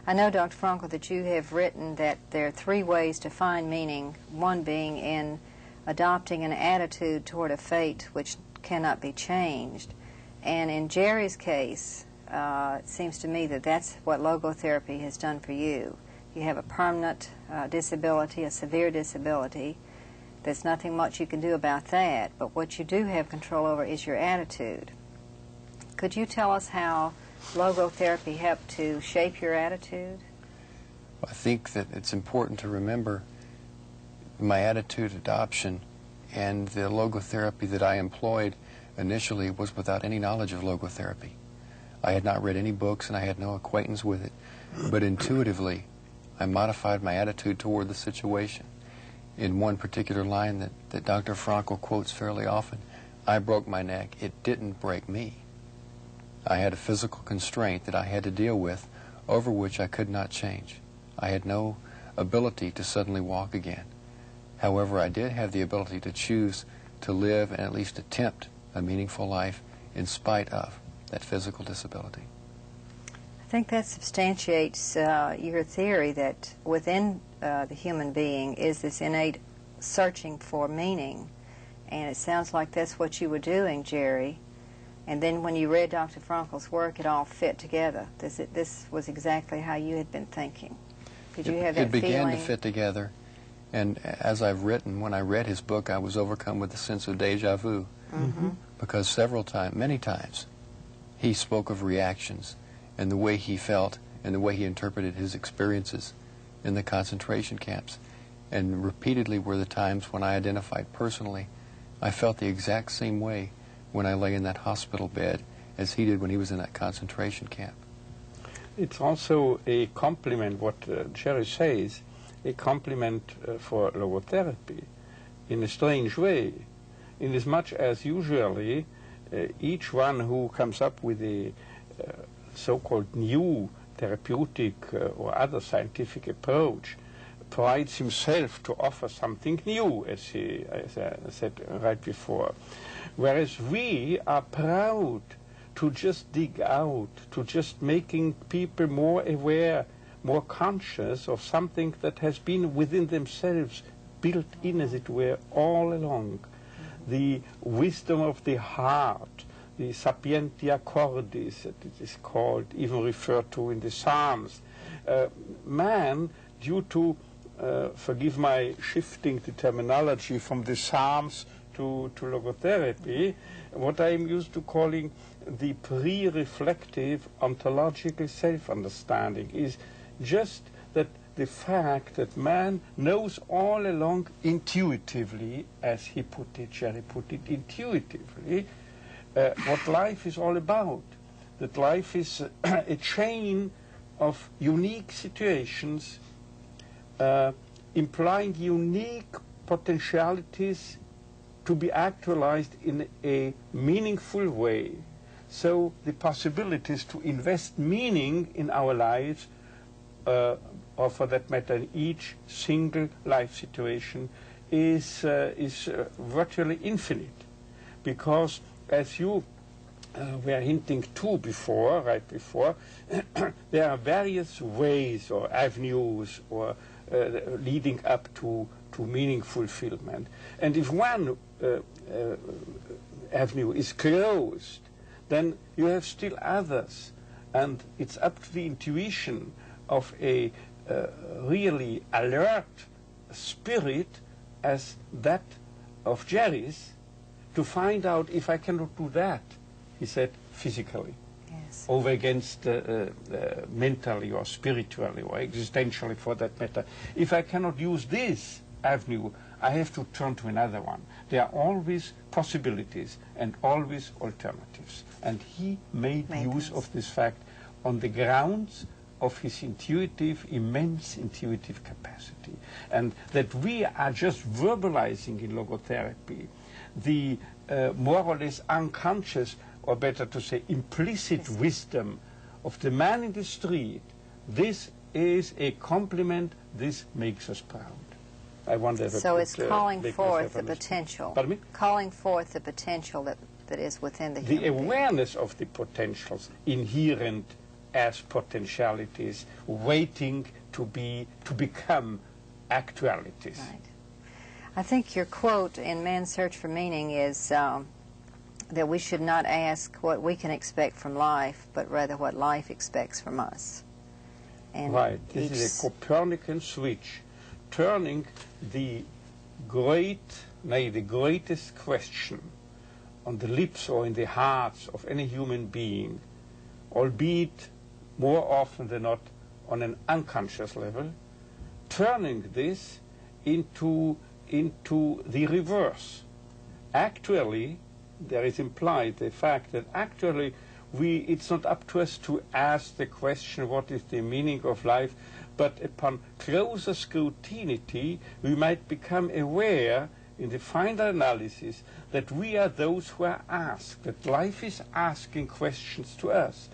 I know, Dr. Frankl, that you have written that there are 3 ways to find meaning, one being in adopting an attitude toward a fate which cannot be changed. And in Jerry's case, it seems to me that that's what logotherapy has done for you. You have a permanent disability, a severe disability. There's nothing much you can do about that, but what you do have control over is your attitude. Could you tell us how logotherapy helped to shape your attitude? I think that it's important to remember my attitude adoption and the logotherapy that I employed initially was without any knowledge of logotherapy. I had not read any books and I had no acquaintance with it, but intuitively I modified my attitude toward the situation. In one particular line that Dr. Frankl quotes fairly often, I broke my neck, it didn't break me. I had a physical constraint that I had to deal with over which I could not change. I had no ability to suddenly walk again. However, I did have the ability to choose to live and at least attempt a meaningful life in spite of that physical disability. I think that substantiates your theory that within the human being is this innate searching for meaning, and it sounds like that's what you were doing, Jerry. And then when you read Dr. Frankl's work, it all fit together. This was exactly how you had been thinking. Did you have that feeling? It began to fit together, and as I've written, when I read his book, I was overcome with a sense of deja vu, because many times, he spoke of reactions and the way he felt and the way he interpreted his experiences in the concentration camps. And repeatedly were the times when I identified personally, I felt the exact same way when I lay in that hospital bed as he did when he was in that concentration camp. It's also a compliment, what Jerry says, a compliment for logotherapy in a strange way, inasmuch as usually each one who comes up with a so-called new therapeutic or other scientific approach prides himself to offer something new, as I said right before. Whereas we are proud to just dig out, to just making people more aware, more conscious of something that has been within themselves, built in, as it were, all along. The wisdom of the heart, the sapientia cordis, that it is called, even referred to in the Psalms. Man, due to, forgive my shifting the terminology from the Psalms to logotherapy, what I am used to calling the pre-reflective ontological self-understanding is just that the fact that man knows all along intuitively, as he put it, Jerry put it, intuitively, what life is all about. That life is a chain of unique situations implying unique potentialities to be actualized in a meaningful way. So the possibilities to invest meaning in our lives, or for that matter in each single life situation, is virtually infinite. Because as you were hinting to before, right before, there are various ways or avenues or leading up to meaning fulfillment. And if one avenue is closed, then you have still others. And it's up to the intuition of a really alert spirit as that of Jerry's to find out if I cannot do that, he said, physically. Yes. Over against mentally or spiritually or existentially for that matter. If I cannot use this avenue, I have to turn to another one. There are always possibilities and always alternatives. And he made use of this fact on the grounds of his immense intuitive capacity. And that we are just verbalizing in logotherapy the more or less unconscious, or better to say implicit wisdom of the man in the street. This is a compliment. This makes us proud. I wonder if so it's calling forth the potential. Pardon me? Calling forth the potential that is within the human being. The awareness of the potentials inherent as potentialities waiting to become actualities. Right. I think your quote in Man's Search for Meaning is that we should not ask what we can expect from life, but rather what life expects from us. And right. This is a Copernican switch, turning the greatest question on the lips or in the hearts of any human being, albeit more often than not on an unconscious level, turning this into the reverse. Actually, there is implied the fact that actually it's not up to us to ask the question, what is the meaning of life, but upon closer scrutiny, we might become aware in the final analysis that we are those who are asked, that life is asking questions to us.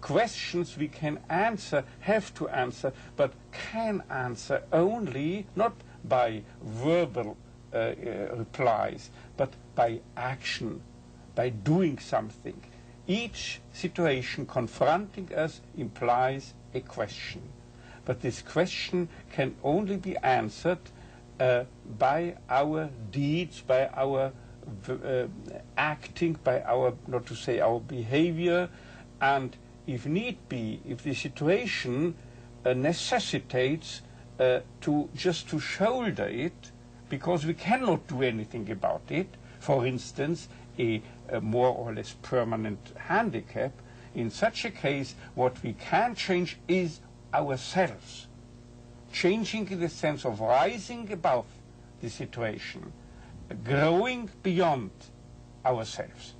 Questions we can answer, have to answer, but can answer only not by verbal replies, but by action, by doing something. Each situation confronting us implies a question. But this question can only be answered by our deeds, by our acting, by our, not to say our behavior, and if need be, if the situation necessitates just to shoulder it, because we cannot do anything about it, for instance, a more or less permanent handicap, in such a case, what we can change is ourselves. Changing in the sense of rising above the situation, growing beyond ourselves.